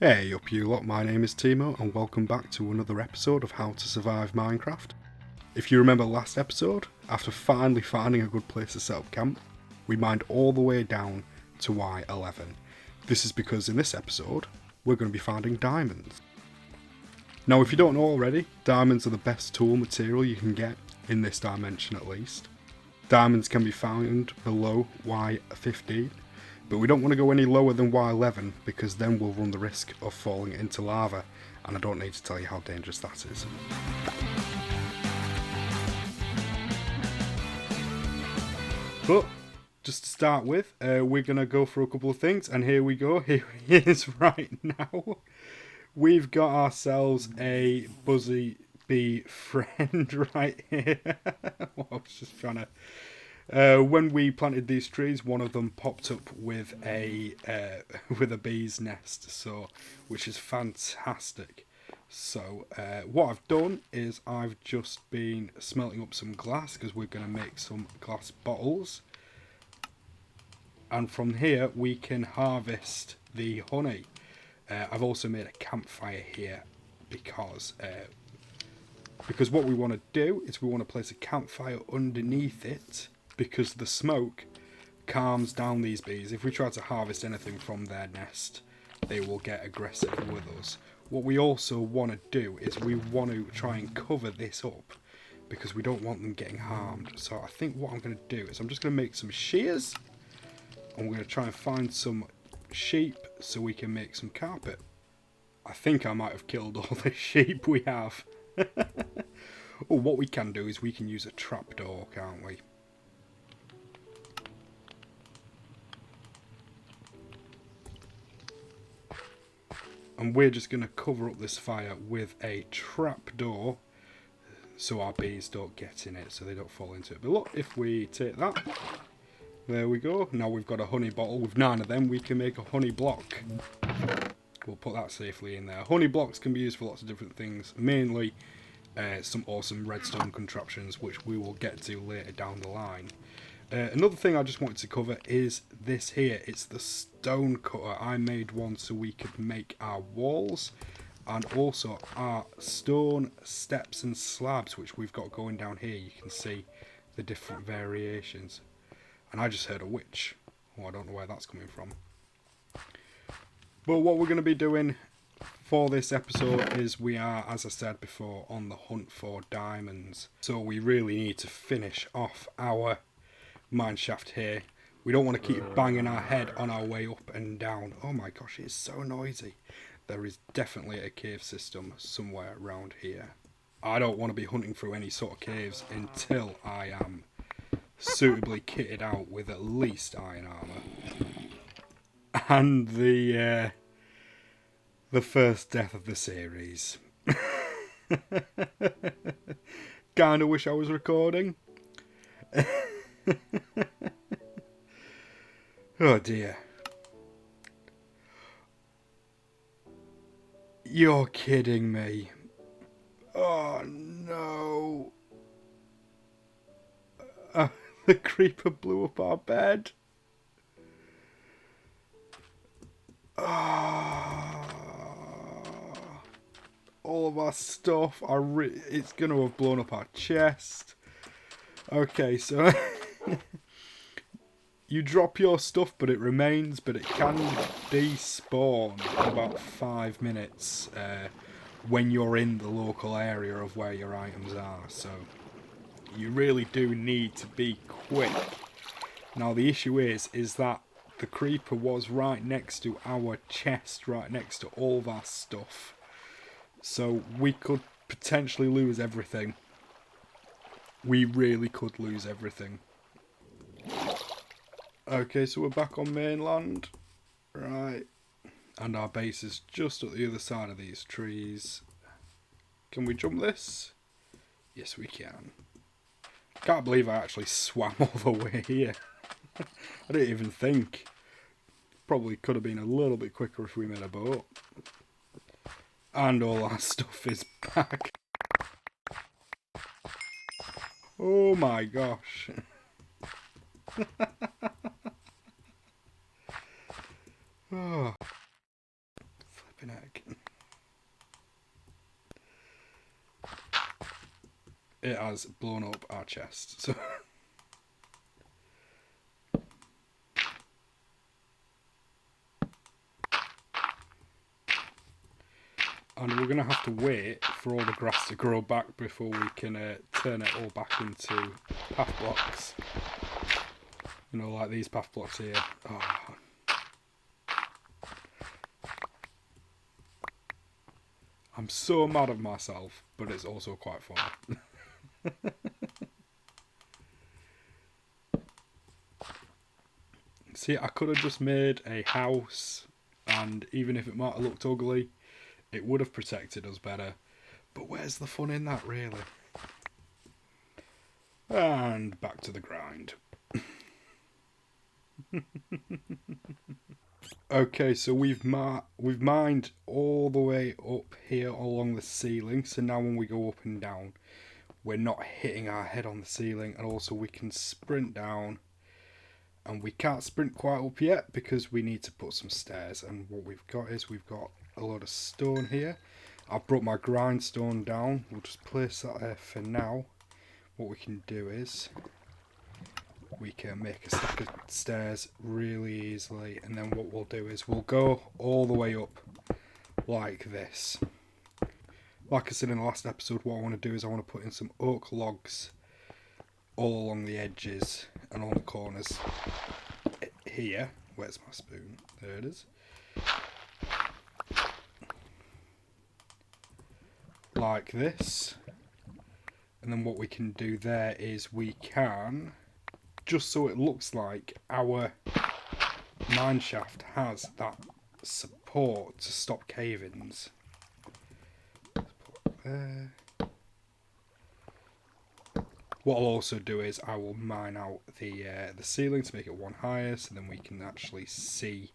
Hey up you lot, my name is Temo and welcome back to another episode of How to Survive Minecraft. If you remember last episode, after finally finding a good place to set up camp, we mined all the way down to Y11. This is because in this episode, we're going to be finding diamonds. Now if you don't know already, diamonds are the best tool material you can get, in this dimension at least. Diamonds can be found below Y15, but we don't want to go any lower than Y11 because then we'll run the risk of falling into lava, and I don't need to tell you how dangerous that is. But just to start with, we're going to go for a couple of things, and here we go, here he is right now. We've got ourselves a buzzy bee friend right here. I was just trying to... when we planted these trees, one of them popped up with a bee's nest, which is fantastic. So what I've done is I've just been smelting up some glass because we're going to make some glass bottles, and from here we can harvest the honey. I've also made a campfire here because what we want to do is we want to place a campfire underneath it, because the smoke calms down these bees. If we try to harvest anything from their nest, they will get aggressive with us. What we also want to do is we want to try and cover this up because we don't want them getting harmed. So I think what I'm going to do is I'm just going to make some shears, and we're going to try and find some sheep so we can make some carpet. I think I might have killed all the sheep we have. Oh, what we can do is we can use a trapdoor, can't we? And we're just going to cover up this fire with a trapdoor so our bees don't get in it, so they don't fall into it. But look, if we take that, there we go. Now we've got a honey bottle. With 9 of them, we can make a honey block. We'll put that safely in there. Honey blocks can be used for lots of different things, mainly some awesome redstone contraptions, which we will get to later down the line. Another thing I just wanted to cover is this here. It's the stone cutter. I made one so we could make our walls and also our stone steps and slabs, which we've got going down here. You can see the different variations. And I just heard a witch. Oh, I don't know where that's coming from. But what we're going to be doing for this episode is we are, as I said before, on the hunt for diamonds. So we really need to finish off our mine shaft here. We don't want to keep banging our head on our way up and down. Oh my gosh, it's so noisy. There is definitely a cave system somewhere around here. I don't want to be hunting through any sort of caves until I am suitably kitted out with at least iron armor and the first death of the series. Kinda wish I was recording. Oh dear. You're kidding me. Oh no. The creeper blew up our bed. All of our stuff. It's going to have blown up our chest. Okay, so you drop your stuff, but it remains, but it can despawn in about 5 minutes when you're in the local area of where your items are. So you really do need to be quick. Now the issue is that the creeper was right next to our chest, right next to all of our stuff. So we could potentially lose everything. We really could lose everything. Okay, so we're back on mainland. Right. And our base is just at the other side of these trees. Can we jump this? Yes, we can. Can't believe I actually swam all the way here. I didn't even think. Probably could have been a little bit quicker if we made a boat. And all our stuff is back. Oh my gosh. Oh. Flipping heck? It has blown up our chest. So and we're going to have to wait for all the grass to grow back before we can turn it all back into path blocks. You know, like these path blocks here. Oh. I'm so mad at myself, but it's also quite fun. See, I could have just made a house, and even if it might have looked ugly, it would have protected us better. But where's the fun in that, really? And back to the grind. Okay, so we've mined all the way up here along the ceiling. So now when we go up and down, we're not hitting our head on the ceiling, and also we can sprint down. And we can't sprint quite up yet because we need to put some stairs. And what we've got is we've got a lot of stone here. I've brought my grindstone down. We'll just place that there for now. What we can do is we can make a stack of stairs really easily. And then what we'll do is we'll go all the way up like this. Like I said in the last episode, what I want to do is I want to put in some oak logs all along the edges and on the corners here. Where's my spoon? There it is. Like this. And then what we can do there is we can, just so it looks like our mine shaft has that support to stop cave-ins. There. What I'll also do is I will mine out the ceiling to make it one higher, so then we can actually see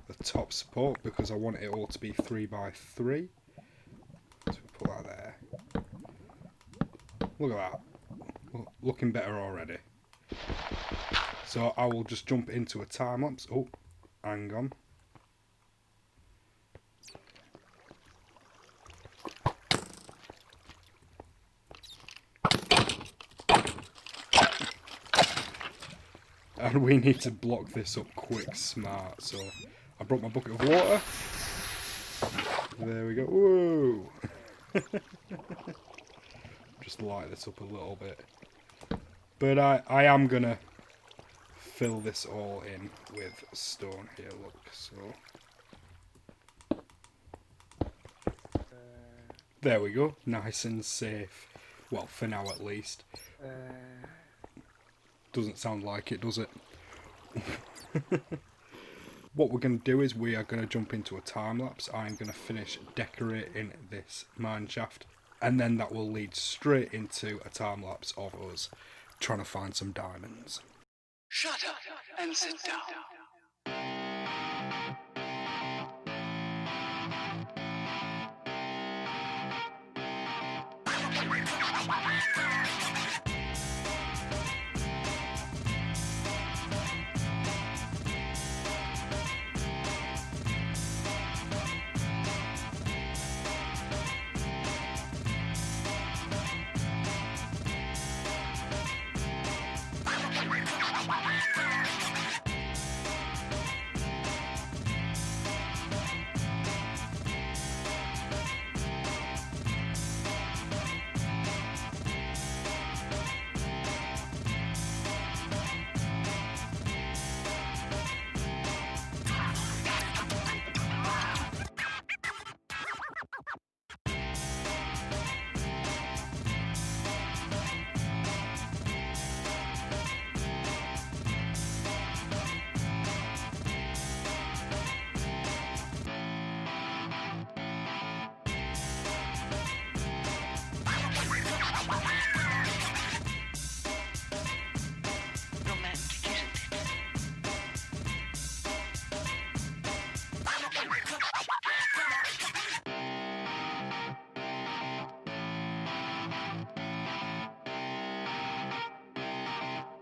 the top support, because I want it all to be 3x3. So we'll put that there. Look at that. Looking better already. So I will just jump into a time lapse. Oh, hang on. And we need to block this up quick smart. So I brought my bucket of water. There we go. Whoa! Just light this up a little bit. But I am going to fill this all in with stone here, look. So there we go. Nice and safe. Well, for now at least. Doesn't sound like it, does it? What we're going to do is we are going to jump into a time lapse. I'm going to finish decorating this mine shaft, and then that will lead straight into a time lapse of us trying to find some diamonds. Shut up and sit down.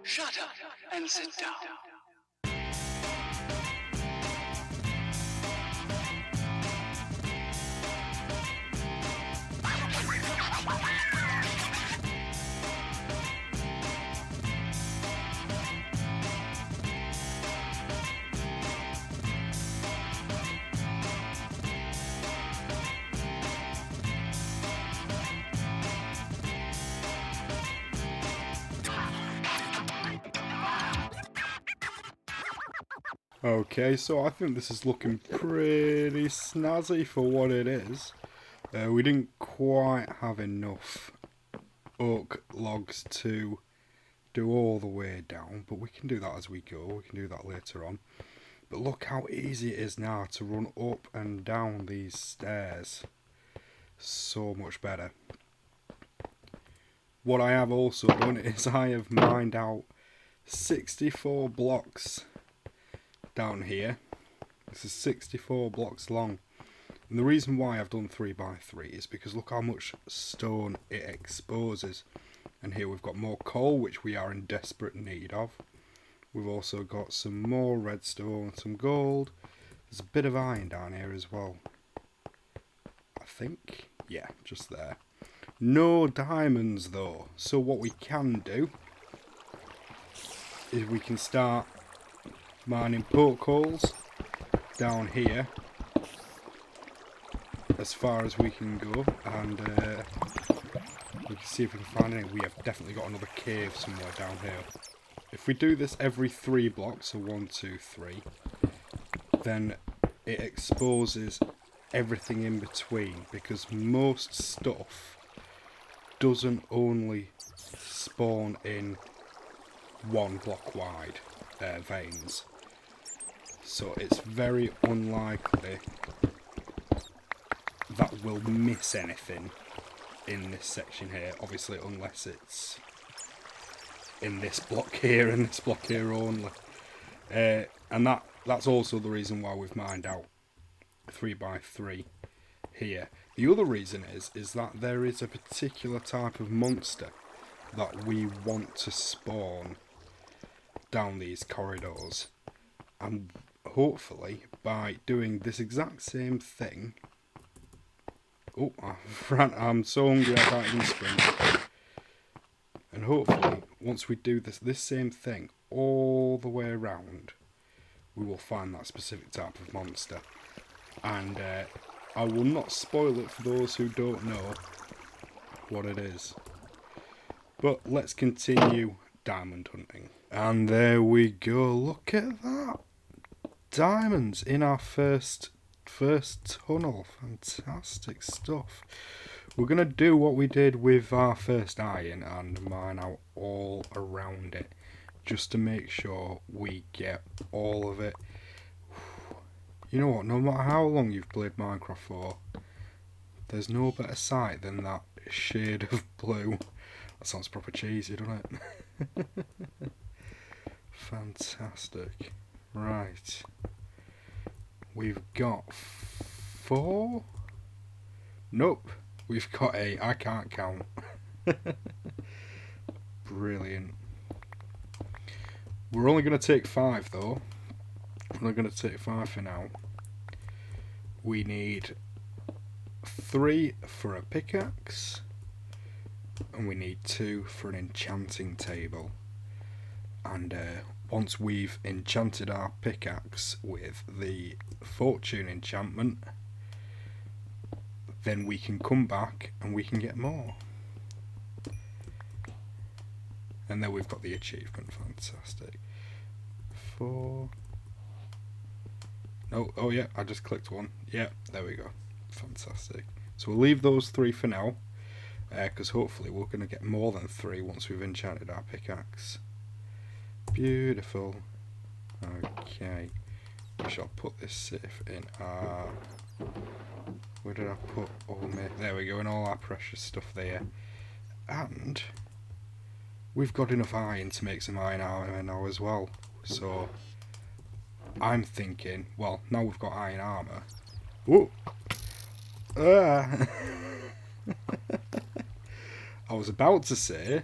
Shut up and sit down. Okay, so I think this is looking pretty snazzy for what it is. We didn't quite have enough oak logs to do all the way down, but we can do that as we go. We can do that later on. But look how easy it is now to run up and down these stairs. So much better. What I have also done is I have mined out 64 blocks down here. This is 64 blocks long. And the reason why I've done 3x3 is because look how much stone it exposes. And here we've got more coal, which we are in desperate need of. We've also got some more redstone, some gold. There's a bit of iron down here as well. I think, yeah, just there. No diamonds though. So what we can do is we can start mining poke holes down here as far as we can go, and we can see if we can find any. We have definitely got another cave somewhere down here. If we do this every 3 blocks, so 1, 2, 3, then it exposes everything in between, because most stuff doesn't only spawn in 1 block wide veins. So it's very unlikely that we'll miss anything in this section here, obviously unless it's in this block here and this block here only. And that's also the reason why we've mined out 3x3 here. The other reason is that there is a particular type of monster that we want to spawn down these corridors, and hopefully by doing this exact same thing. Oh, I'm so hungry I can't even sprint. And hopefully, once we do this same thing all the way around, we will find that specific type of monster. And I will not spoil it for those who don't know what it is. But let's continue diamond hunting. And there we go. Look at that. Diamonds in our first tunnel. Fantastic stuff. We're going to do what we did with our first iron and mine out all around it, just to make sure we get all of it. You know what, no matter how long you've played Minecraft for, there's no better sight than that shade of blue. That sounds proper cheesy, doesn't it? Fantastic. Right. We've got 4? Nope. We've got 8. I can't count. Brilliant. We're only going to take 5 though. We're going to take 5 for now. We need 3 for a pickaxe. And we need 2 for an enchanting table. And once we've enchanted our pickaxe with the fortune enchantment, then we can come back and we can get more. And then we've got the achievement. Fantastic. 4. No, oh yeah, I just clicked 1. Yeah, there we go. Fantastic. So we'll leave those 3 for now, because hopefully we're going to get more than 3 once we've enchanted our pickaxe. Beautiful. Okay, we shall put this safe in our... Where did I put all my... There we go, and all our precious stuff there. And we've got enough iron to make some iron armour now as well. So I'm thinking, well, now we've got iron armour. Whoa! I was about to say,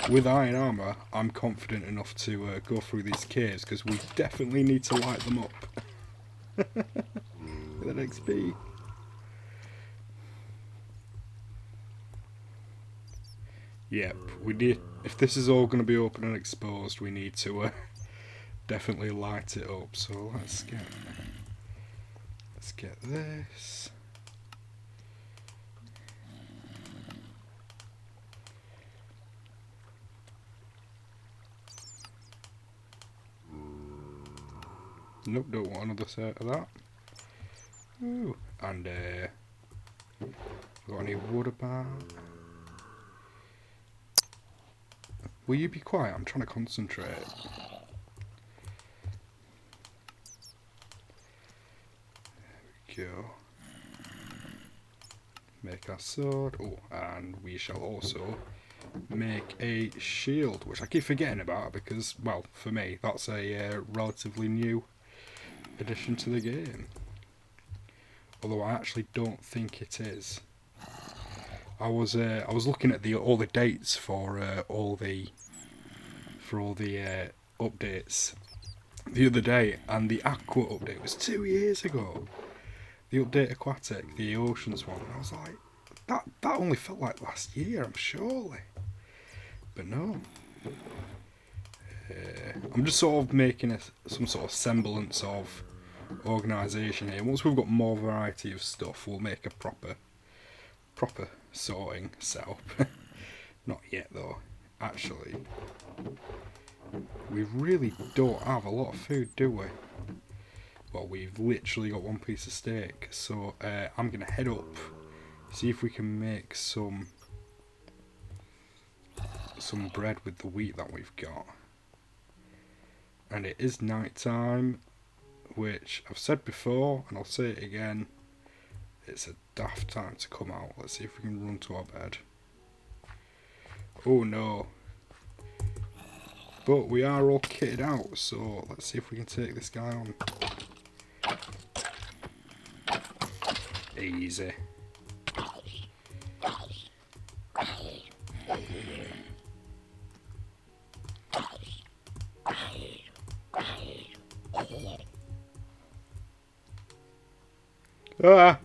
with iron armour, I'm confident enough to go through these caves, because we definitely need to light them up. With an XP. Yep, we need. If this is all going to be open and exposed, we need to definitely light it up. So let's get this. Nope, don't want another set of that. Ooh. And got any wood about? Will you be quiet? I'm trying to concentrate. There we go. Make our sword. Oh, and we shall also make a shield, which I keep forgetting about because, well, for me, that's a relatively new addition to the game. Although I actually don't think it is. I was looking at all the dates for all the updates the other day, and the Aqua update was 2 years ago. The update Aquatic, the Oceans one, and I was like, that only felt like last year, I'm surely. But no. I'm just sort of making some sort of semblance of organisation here. Once we've got more variety of stuff, we'll make a proper sorting setup. Not yet though. Actually, we really don't have a lot of food, do we? Well, we've literally got one piece of steak, so I'm gonna head up, see if we can make some bread with the wheat that we've got. And it is night time, which I've said before, and I'll say it again, it's a daft time to come out. Let's see if we can run to our bed. Oh no. But we are all kitted out, so let's see if we can take this guy on. Easy. Ah!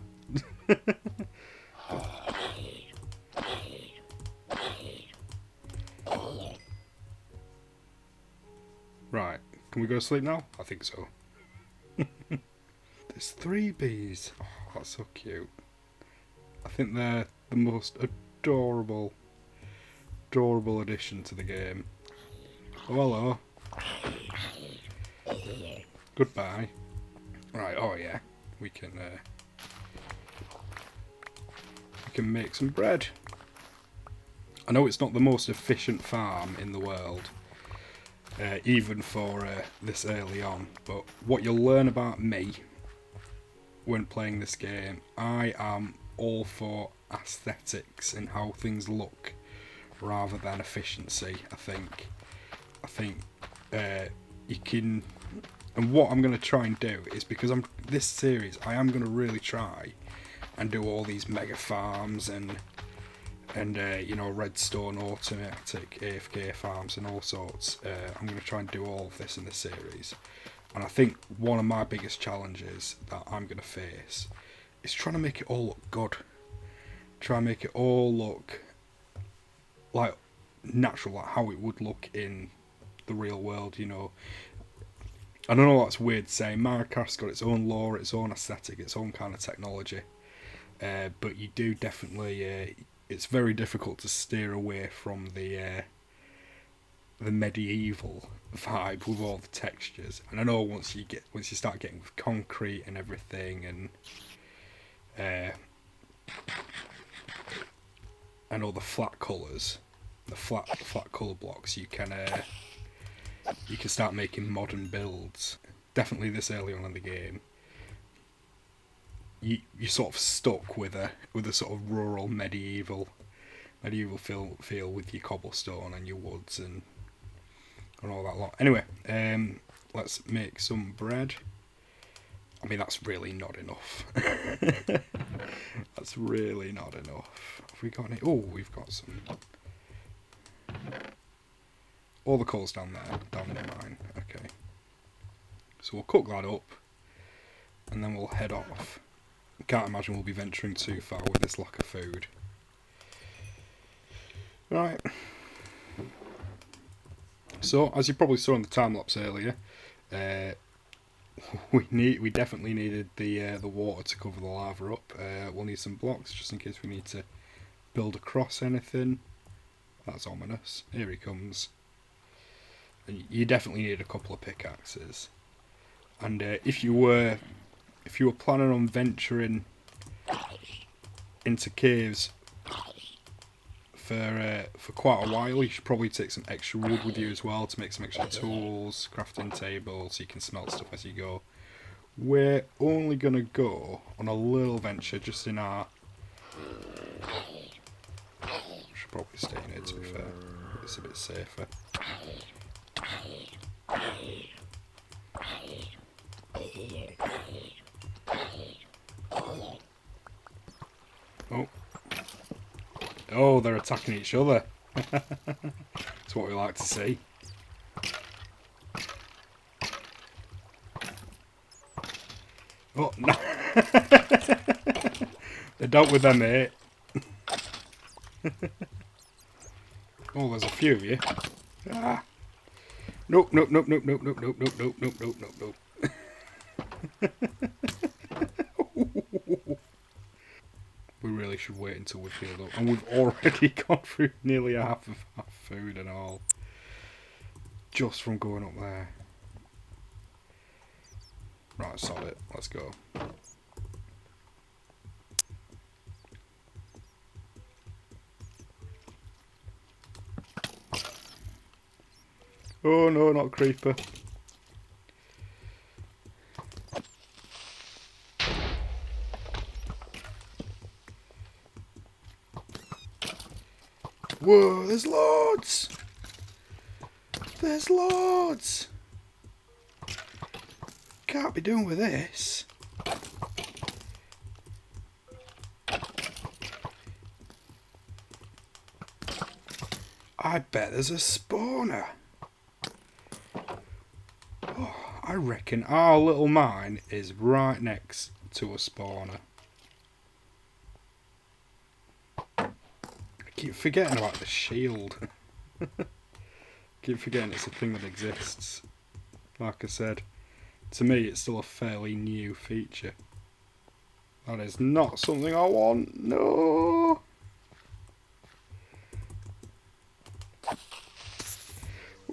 Right, can we go to sleep now? I think so. There's 3 bees. Oh, that's so cute. I think they're the most adorable addition to the game. Oh, hello. Goodbye. Right, oh yeah, we can make some bread. I know it's not the most efficient farm in the world, even for this early on, but what you'll learn about me when playing this game, I am all for aesthetics and how things look rather than efficiency. I think you can, and what I'm going to try and do is, because this series I am going to really try and do all these mega farms and you know, redstone automatic AFK farms and all sorts. I'm going to try and do all of this in the series, and I think one of my biggest challenges that I'm going to face is trying to make it all look good. Try and make it all look like natural, like how it would look in the real world, you know. I don't know, that's weird saying. Minecraft's got its own lore, its own aesthetic, its own kind of technology. But you do definitely, it's very difficult to steer away from the medieval vibe with all the textures. And I know once you start getting with concrete and everything, and all the flat colours, the flat colour blocks, you can start making modern builds. Definitely this early on in the game, you're sort of stuck with a sort of rural medieval feel with your cobblestone and your woods and all that lot. Anyway, let's make some bread. I mean, that's really not enough. That's really not enough. Have we got any? Oh, we've got some. All the coal's down there, down in the mine. Okay. So we'll cook that up, and then we'll head off. Can't imagine we'll be venturing too far with this lack of food. Right. So, as you probably saw in the time lapse earlier, we definitely needed the water to cover the lava up. We'll need some blocks just in case we need to build across anything. That's ominous. Here he comes. And you definitely need a couple of pickaxes. And if you were planning on venturing into caves for quite a while, you should probably take some extra wood with you as well to make some extra tools, crafting tables, so you can smelt stuff as you go. We're only going to go on a little venture just in our... Should probably stay in here, to be fair. It's a bit safer. Oh. Oh, they're attacking each other. That's what we like to see. Oh, no. They're dealt with them, mate. Oh, there's a few of you. Ah. Nope, nope, nope, nope, nope, nope, nope, nope, nope, nope, nope, nope, nope. We really should wait until we feel up. And we've already gone through nearly half of our food and all. Just from going up there. Right, solid. Let's go. Oh no, not creeper. Whoa, there's loads! There's loads! Can't be doing with this. I bet there's a spawner. Oh, I reckon our little mine is right next to a spawner. I keep forgetting about the shield. Keep forgetting it's a thing that exists. Like I said, to me it's still a fairly new feature. That is not something I want. No!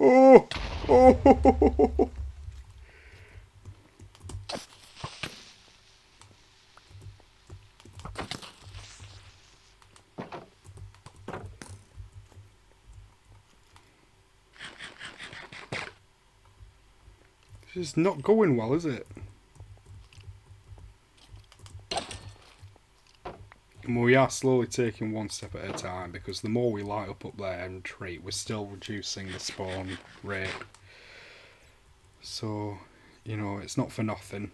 Oh! Oh! This is not going well, is it? And we are slowly taking one step at a time, because the more we light up there and treat, we're still reducing the spawn rate. So, you know, it's not for nothing.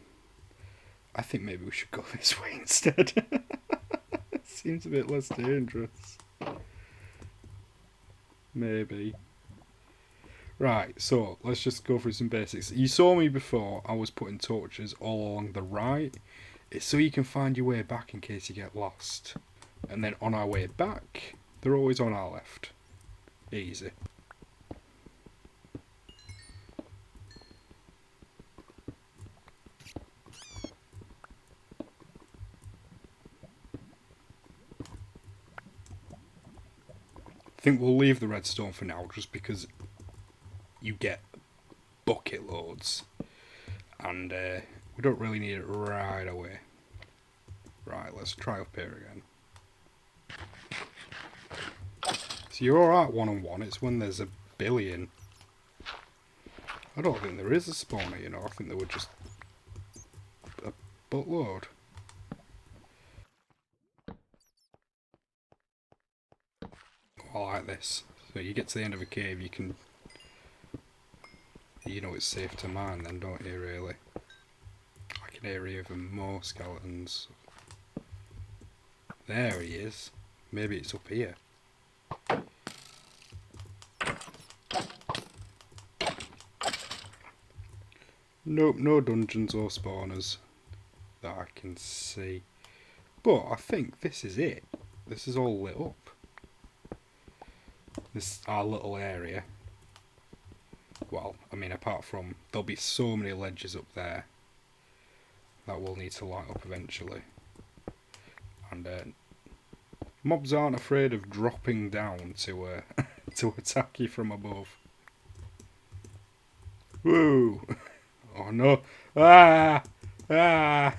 I think maybe we should go this way instead. It seems a bit less dangerous. Maybe. Right, so let's just go through some basics. You saw me before, I was putting torches all along the right. It's so you can find your way back in case you get lost. And then on our way back, they're always on our left. Easy. I think we'll leave the redstone for now, just because you get bucket loads. And we don't really need it right away. Right, let's try up here again. So you're alright one-on-one, it's when there's a billion. I don't think there is a spawner, you know, I think there were just a buttload. I like this. So you get to the end of a cave, you can... You know it's safe to mine then, don't you, really? I can hear even more skeletons. There he is. Maybe it's up here. Nope, no dungeons or spawners that I can see. But I think this is it. This is all lit up. This is our little area. Well, I mean, apart from... There'll be so many ledges up there that we'll need to light up eventually. And mobs aren't afraid of dropping down to to attack you from above. Woo! Oh no. Ah! Ah!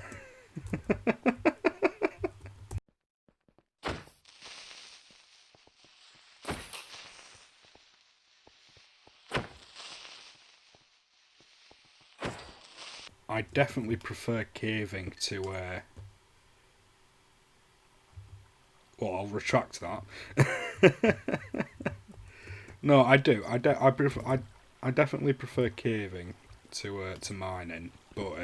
I definitely prefer caving to well, I'll retract that. No, I do. I definitely prefer caving to mining, but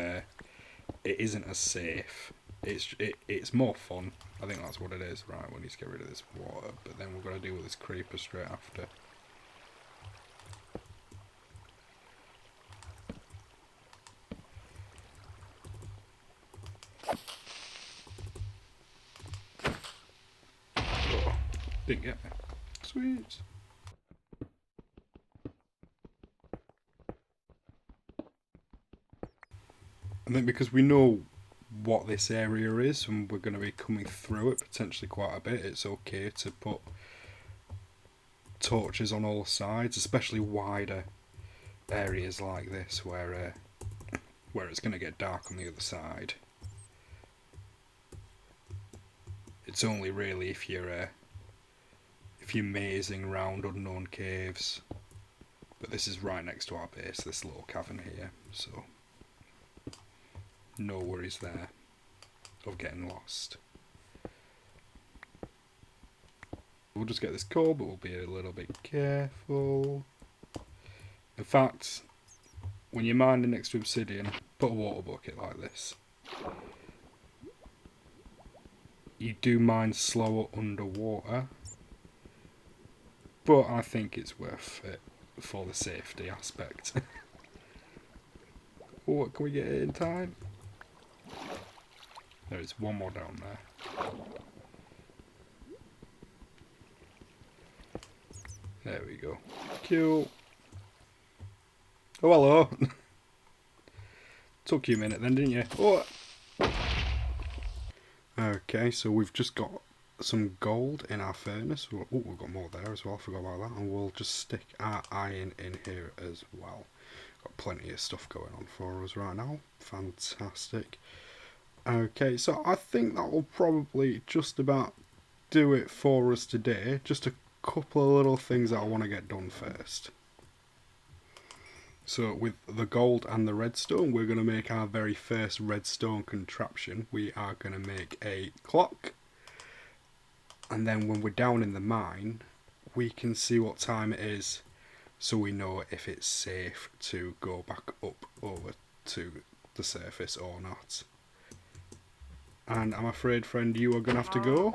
it isn't as safe. It's more fun. I think that's what it is. Right, we need to get rid of this water, but then we're gonna deal with this creeper straight after. Oh, didn't get me. Sweet. I think because we know what this area is and we're going to be coming through it potentially quite a bit, it's okay to put torches on all sides, especially wider areas like this where it's going to get dark on the other side. It's only really if you're mazing around unknown caves, but this is right next to our base, this little cavern here, so no worries there of getting lost. We'll just get this coal, but we'll be a little bit careful. In fact, when you're mining next to obsidian, put a water bucket like this. You do mine slower underwater, but I think it's worth it for the safety aspect. Oh, can we get it in time? There is one more down there. There we go. Cool. Oh, hello. Took you a minute then, didn't you? Oh. Okay, so we've just got some gold in our furnace. Oh, we've got more there as well. I forgot about that. And we'll just stick our iron in here as well. Got plenty of stuff going on for us right now. Fantastic. Okay, so I think that will probably just about do it for us today. Just a couple of little things that I want to get done first. So with the gold and the redstone, we're going to make our very first redstone contraption. We are going to make a clock. And then when we're down in the mine, we can see what time it is, so we know if it's safe to go back up over to the surface or not. And I'm afraid, friend, you are going to have to go.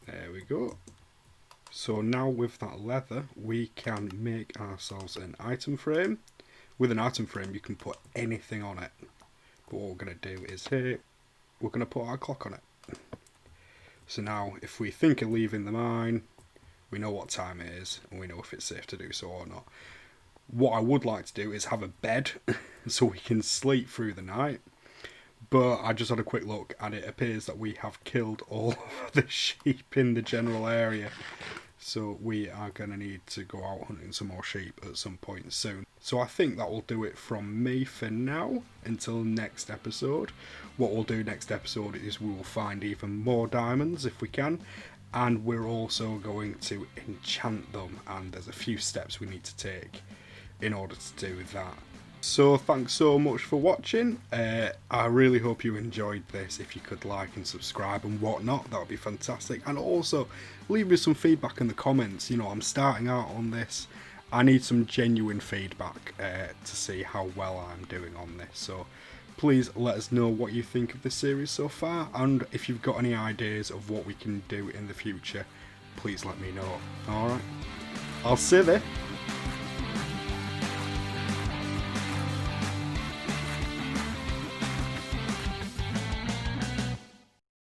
There we go. So now with that leather, we can make ourselves an item frame. With an item frame, you can put anything on it. But what we're going to do is here, we're going to put our clock on it. So now, if we think of leaving the mine, we know what time it is, and we know if it's safe to do so or not. What I would like to do is have a bed, so we can sleep through the night. But I just had a quick look, and it appears that we have killed all of the sheep in the general area. So we are going to need to go out hunting some more sheep at some point soon. So I think that will do it from me for now, until next episode. What we'll do next episode is we will find even more diamonds if we can. And we're also going to enchant them, and there's a few steps we need to take in order to do that. So thanks so much for watching. I really hope you enjoyed this. If you could like and subscribe and whatnot, that would be fantastic. And also leave me some feedback in the comments. You know, I'm starting out on this. I need some genuine feedback to see how well I'm doing on this. So please let us know what you think of this series so far, and if you've got any ideas of what we can do in the future, please let me know. Alright, I'll see you there.